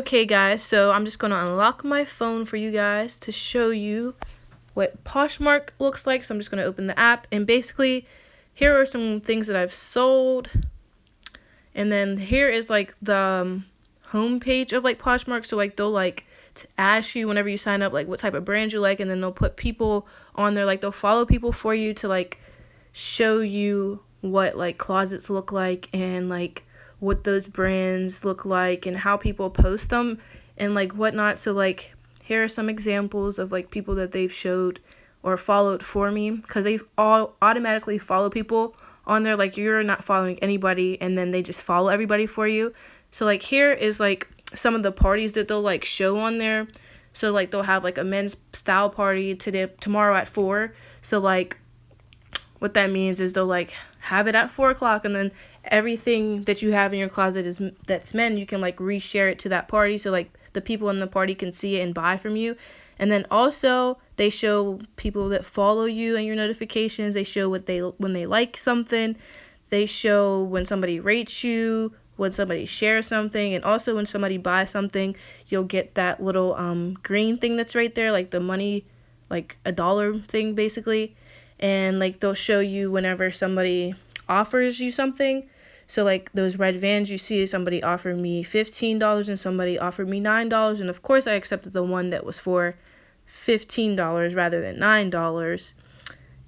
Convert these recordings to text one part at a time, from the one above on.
Okay guys, so I'm just going to unlock my phone for you guys to show you what Poshmark looks like. So I'm just going to open the app, and basically here are some things that I've sold. And then here is like the home page of like Poshmark. So like they'll like to ask you whenever you sign up like what type of brand you like, and then they'll put people on there, like they'll follow people for you to like show you what like closets look like and like what those brands look like and how people post them and like whatnot. So like here are some examples of like people that they've showed or followed for me, because they all automatically follow people on there. Like you're not following anybody and then they just follow everybody for you. So like here is like some of the parties that they'll like show on there. So like they'll have like a men's style party tomorrow at 4. So like what that means is they'll like have it at 4 o'clock, and then everything that you have in your closet that's men, you can like reshare it to that party, so like the people in the party can see it and buy from you. And then also they show people that follow you and your notifications. They show when they like something. They show when somebody rates you, when somebody shares something, and also when somebody buys something, you'll get that little green thing that's right there, like the money, like $1 thing basically. And like they'll show you whenever somebody offers you something. So like those red Vans, you see somebody offered me $15 and somebody offered me $9, and of course I accepted the one that was for $15 rather than $9.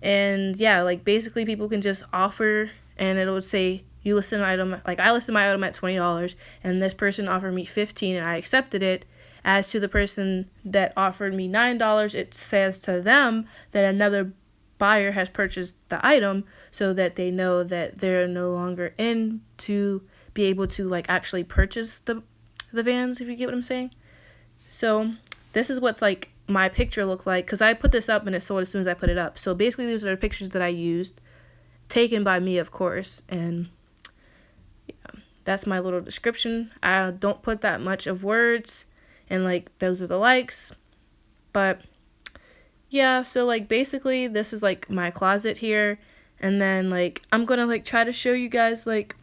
And yeah, like basically people can just offer, and it would say you list an item, like I listed my item at $20 and this person offered me $15 and I accepted it. As to the person that offered me $9, it says to them that another buyer has purchased the item, so that they know that they're no longer in to be able to like actually purchase the Vans, if you get what I'm saying. So this is what like my picture looked like, because I put this up and it sold as soon as I put it up. So basically these are the pictures that I used, taken by me of course, and yeah, that's my little description. I don't put that much of words, and like those are the likes. But yeah, so like basically this is like my closet here, and then like I'm gonna like try to show you guys like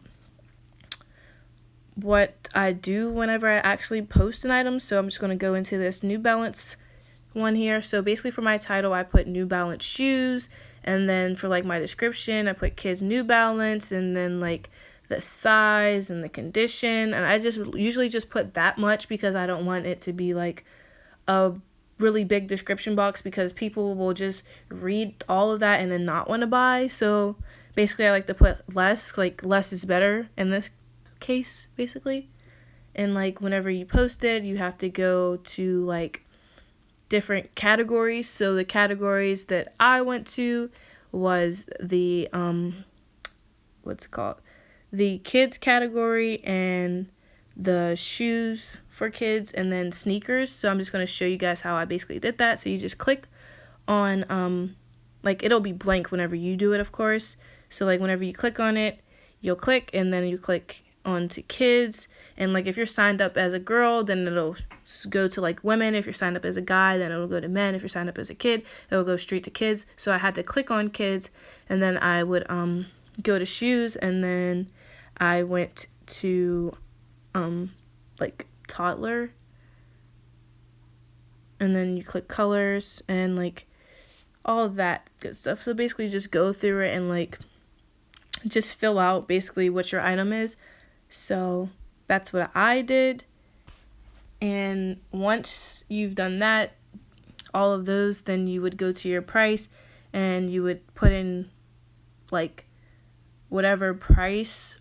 what I do whenever I actually post an item. So I'm just gonna go into this New Balance one here. So basically for my title I put New Balance shoes, and then for like my description I put kids New Balance, and then like the size and the condition, and I just usually just put that much because I don't want it to be like a really big description box, because people will just read all of that and then not want to buy. So basically I like to put less, like less is better in this case basically. And like whenever you post it, you have to go to like different categories. So the categories that I went to was the what's it called, the kids category, and the shoes for kids, and then sneakers. So I'm just going to show you guys how I basically did that. So you just click on like it'll be blank whenever you do it, of course. So like whenever you click on it, you'll click, and then you click on to kids, and like if you're signed up as a girl, then it'll go to like women. If you're signed up as a guy, then it'll go to men. If you're signed up as a kid, it'll go straight to kids. So I had to click on kids, and then I would go to shoes, and then I went to like toddler, and then you click colors and like all of that good stuff. So basically just go through it and like just fill out basically what your item is. So that's what I did. And once you've done that, all of those, then you would go to your price and you would put in like whatever price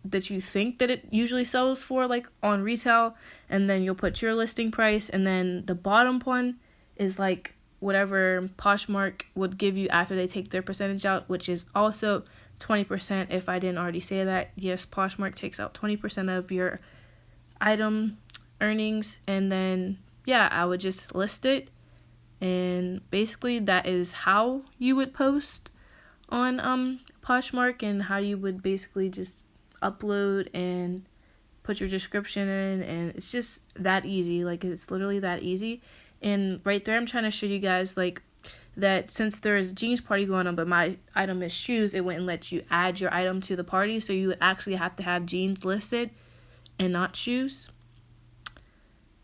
that you think that it usually sells for, like on retail, and then you'll put your listing price, and then the bottom one is like whatever Poshmark would give you after they take their percentage out, which is also 20%. If I didn't already say that, yes, Poshmark takes out 20% of your item earnings. And then yeah, I would just list it, and basically that is how you would post on Poshmark, and how you would basically just upload and put your description in, and it's just that easy. Like it's literally that easy. And right there I'm trying to show you guys like that since there is a jeans party going on but my item is shoes, it wouldn't let you add your item to the party, so you would actually have to have jeans listed and not shoes.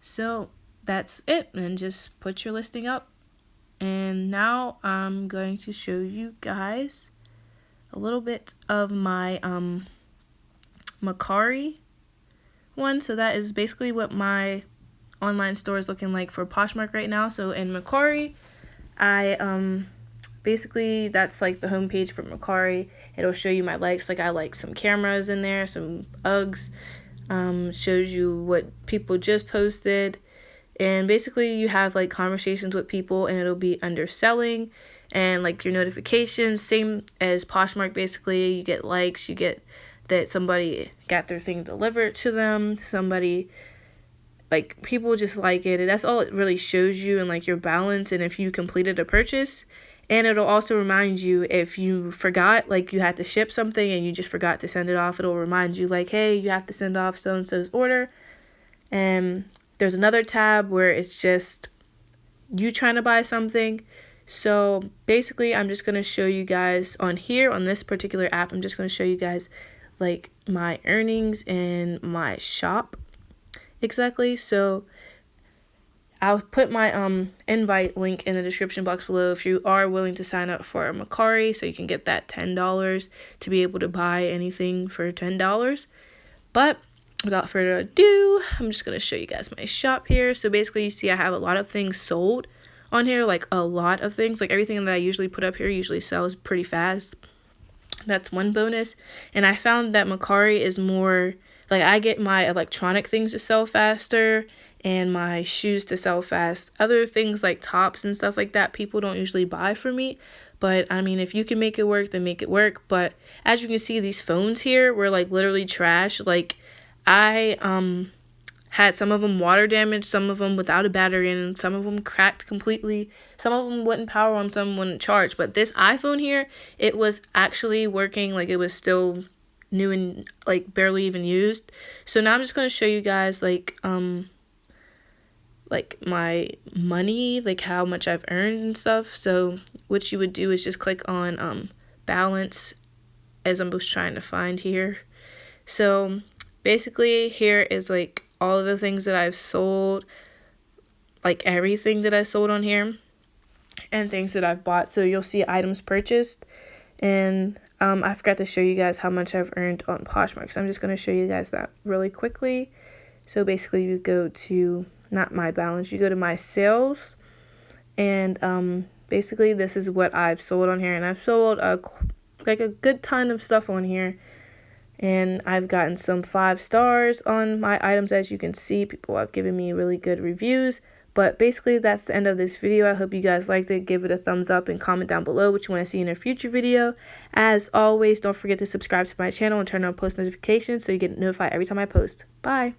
So that's it, and just put your listing up. And now I'm going to show you guys a little bit of my Mercari one. So that is basically what my online store is looking like for Poshmark right now. So in Mercari, I basically that's like the homepage for Mercari. It'll show you my likes. Like I like some cameras in there, some Uggs. Shows you what people just posted, and basically you have like conversations with people, and it'll be under selling and like your notifications, same as Poshmark. Basically you get likes, you get that somebody got their thing delivered to them, somebody, like, people just like it, and that's all it really shows you, and like your balance, and if you completed a purchase. And it'll also remind you if you forgot, like you had to ship something and you just forgot to send it off, it'll remind you like, hey, you have to send off so-and-so's order. And there's another tab where it's just you trying to buy something. So basically I'm just going to show you guys on here, on this particular app, I'm just going to show you guys like my earnings and my shop exactly. So I'll put my invite link in the description box below if you are willing to sign up for Mercari, so you can get that $10 to be able to buy anything for $10. But without further ado, I'm just going to show you guys my shop here. So basically you see I have a lot of things sold on here, like a lot of things. Like everything that I usually put up here usually sells pretty fast. That's one bonus. And I found that Mercari is more, like I get my electronic things to sell faster and my shoes to sell fast. Other things like tops and stuff like that, people don't usually buy from me. But I mean, if you can make it work, then make it work. But as you can see, these phones here were like literally trash. Like I had some of them water damaged, some of them without a battery in, some of them cracked completely, some of them wouldn't power on, some wouldn't charge. But this iPhone here, it was actually working, like it was still new and like barely even used. So now I'm just going to show you guys like my money, like how much I've earned and stuff. So what you would do is just click on balance, as I'm just trying to find here. So basically here is like all of the things that I've sold, like everything that I sold on here, and things that I've bought. So you'll see items purchased, and I forgot to show you guys how much I've earned on Poshmark. So I'm just going to show you guys that really quickly. So basically you go to, not my balance, you go to my sales, and basically this is what I've sold on here, and I've sold like a good ton of stuff on here, and I've gotten some 5 stars on my items. As you can see, people have given me really good reviews. But basically that's the end of this video. I hope you guys liked it. Give it a thumbs up and comment down below what you want to see in a future video. As always, don't forget to subscribe to my channel and turn on post notifications so you get notified every time I post. Bye.